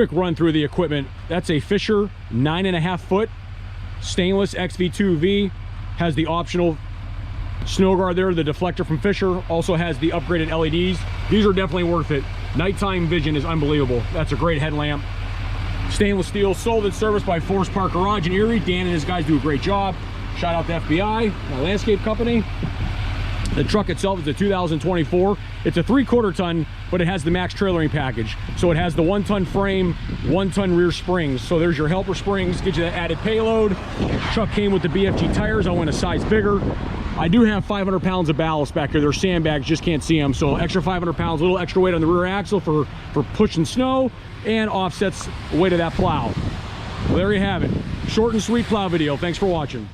quick run through the equipment. That's a Fisher 9.5 foot stainless XV2V. Has the optional snow guard there, the deflector from Fisher. Also has the upgraded LEDs. These are definitely worth it. Nighttime vision is unbelievable. That's a great headlamp. Stainless steel, sold and serviced by Forest Park Garage in Erie. Dan and his guys do a great job. Shout out to FBI, my landscape company. The truck itself is a 2024. It's a 3/4 ton, but it has the max trailering package. So it has the 1-ton frame, 1-ton rear springs. So there's your helper springs, get you that added payload. Truck came with the BFG tires. I went a size bigger. I do have 500 pounds of ballast back here. They're sandbags, just can't see them. So extra 500 pounds, a little extra weight on the rear axle for pushing snow, and offsets the weight of that plow. Well, there you have it. Short and sweet plow video. Thanks for watching.